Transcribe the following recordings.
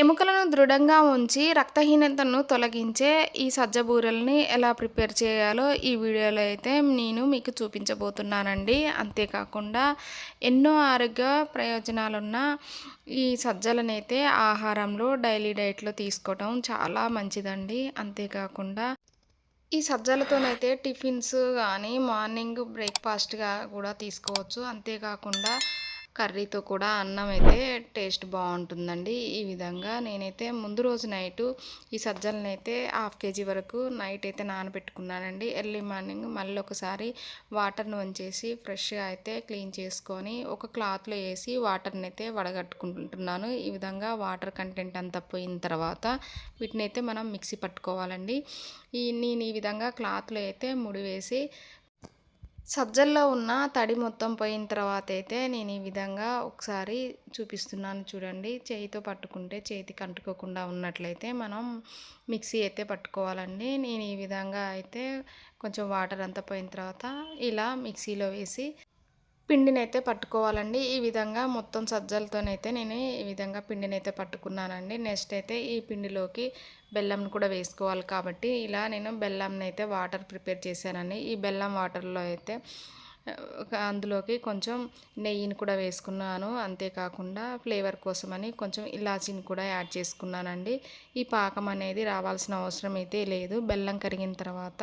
ఎముకలను దృఢంగా ఉంచి రక్తహీనతను తొలగించే ఈ సజ్జ బూరెల్ని ఎలా ప్రిపేర్ చేయాలో ఈ వీడియోలో అయితే నేను మీకు చూపించబోతున్నానండి. అంతేకాకుండా ఎన్నో ఆరోగ్య ప్రయోజనాలున్న ఈ సజ్జలనైతే ఆహారంలో డైలీ డైట్లో తీసుకోవడం చాలా మంచిదండి. అంతేకాకుండా ఈ సజ్జలతోనైతే టిఫిన్స్ కానీ మార్నింగ్ బ్రేక్ఫాస్ట్గా కూడా తీసుకోవచ్చు. అంతేకాకుండా కర్రీతో కూడా అన్నం అయితే టేస్ట్ బాగుంటుందండి. ఈ విధంగా నేనైతే ముందు రోజు నైటు ఈ సజ్జలనైతే 1/2 kg వరకు నైట్ అయితే నానబెట్టుకున్నానండి. ఎర్లీ మార్నింగ్ మళ్ళీ ఒకసారి వాటర్ని వంచేసి ఫ్రెష్గా అయితే క్లీన్ చేసుకొని ఒక క్లాత్లో వేసి వాటర్ని అయితే వడగట్టుకుంటున్నాను. ఈ విధంగా వాటర్ కంటెంట్ అంతా పోయిన తర్వాత వీటిని అయితే మనం మిక్సీ పట్టుకోవాలండి. నేను ఈ విధంగా క్లాత్లో అయితే ముడివేసి సజ్జల్లో ఉన్న తడి మొత్తం పోయిన తర్వాత అయితే నేను ఈ విధంగా ఒకసారి చూపిస్తున్నాను చూడండి. చేయితో పట్టుకుంటే చేతికి అంటుకోకుండా ఉన్నట్లయితే మనం మిక్సీ అయితే పట్టుకోవాలండి. నేను ఈ విధంగా అయితే కొంచెం వాటర్ అంతా పోయిన తర్వాత ఇలా మిక్సీలో వేసి పిండినైతే పట్టుకోవాలండి. ఈ విధంగా మొత్తం సజ్జలతోనైతే నేను ఈ విధంగా పిండినైతే పట్టుకున్నానండి. నెక్స్ట్ అయితే ఈ పిండిలోకి బెల్లంను కూడా వేసుకోవాలి కాబట్టి ఇలా నేను బెల్లంని అయితే వాటర్ ప్రిపేర్ చేశానండి. ఈ బెల్లం వాటర్లో అయితే అందులోకి కొంచెం నెయ్యిని కూడా వేసుకున్నాను. అంతేకాకుండా ఫ్లేవర్ కోసమని కొంచెం ఇలాచీని కూడా యాడ్ చేసుకున్నానండి. ఈ పాకం అనేది రావాల్సిన అవసరం అయితే లేదు. బెల్లం కరిగిన తర్వాత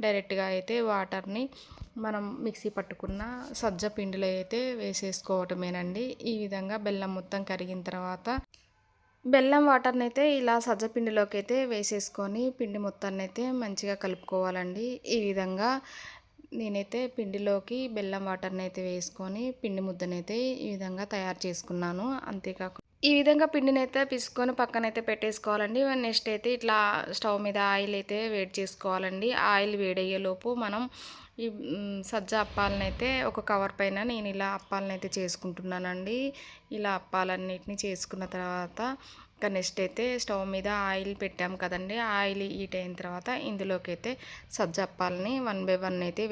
డైరెక్ట్గా అయితే వాటర్ని మనం మిక్సీ పట్టుకున్న సజ్జ పిండిలో అయితే వేసేసుకోవటమేనండి. ఈ విధంగా బెల్లం మొత్తం కరిగిన తర్వాత బెల్లం వాటర్ని అయితే ఇలా సజ్జ పిండిలోకి అయితే వేసేసుకొని పిండి మొత్తాన్ని అయితే మంచిగా కలుపుకోవాలండి. ఈ విధంగా నేనైతే పిండిలోకి బెల్లం వాటర్ని అయితే వేసుకొని పిండి ముద్దనైతే ఈ విధంగా తయారు చేసుకున్నాను. అంతేకాకుండా ఈ విధంగా పిండినైతే పిసుకొని పక్కనైతే పెట్టేసుకోవాలండి. నెక్స్ట్ అయితే ఇట్లా స్టవ్ మీద ఆయిల్ అయితే వేడి చేసుకోవాలండి. ఆయిల్ వేడయ్యేలోపు మనం ఈ సజ్జ అప్పాలనైతే ఒక కవర్ పైన నేను ఇలా అప్పాలనైతే చేసుకుంటున్నానండి. ఇలా అప్పాలన్నిటిని చేసుకున్న తర్వాత నెక్స్ట్ అయితే స్టవ్ మీద ఆయిల్ పెట్టాం కదండి. ఆయిల్ హీట్ అయిన తర్వాత ఇందులోకి అయితే సజ్జ అప్పాలని 1 by 1 అయితే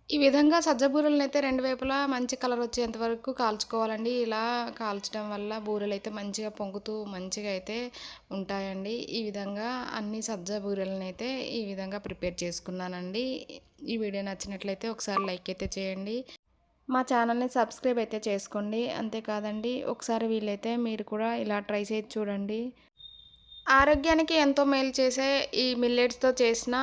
ఈ విధంగా సజ్జ బూరెలను అయితే 2 వైపులా మంచి కలర్ వచ్చేంత వరకు కాల్చుకోవాలండి. ఇలా కాల్చడం వల్ల బూరెలు అయితే మంచిగా పొంగుతూ మంచిగా అయితే ఉంటాయండి. ఈ విధంగా అన్ని సజ్జ బూరెలను అయితే ఈ విధంగా ప్రిపేర్ చేసుకున్నానండి. ఈ వీడియో నచ్చినట్లయితే ఒకసారి లైక్ అయితే చేయండి. మా ఛానల్ని సబ్స్క్రైబ్ అయితే చేసుకోండి. అంతేకాదండి ఒకసారి వీలైతే మీరు కూడా ఇలా ట్రై చేసి చూడండి. ఆరోగ్యానికి ఎంతో మేలు చేసే ఈ మిల్లెట్స్తో చేసిన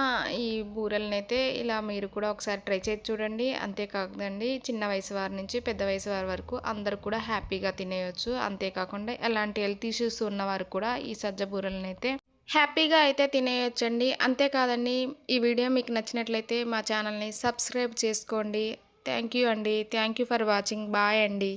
ఈ బూరెలనైతే ఇలా మీరు కూడా ఒకసారి ట్రై చేసి చూడండి. అంతేకాదండి చిన్న వయసు వారి నుంచి పెద్ద వయసు వారి వరకు అందరూ కూడా హ్యాపీగా తినేయచ్చు. అంతేకాకుండా ఎలాంటి హెల్త్ ఇష్యూస్ ఉన్నవారు కూడా ఈ సజ్జ బూరెలనైతే హ్యాపీగా అయితే తినేయొచ్చండి. అంతేకాదండి ఈ వీడియో మీకు నచ్చినట్లయితే మా ఛానల్ని సబ్స్క్రైబ్ చేసుకోండి. థ్యాంక్ యూ అండి. Thank you for watching. Bye అండి.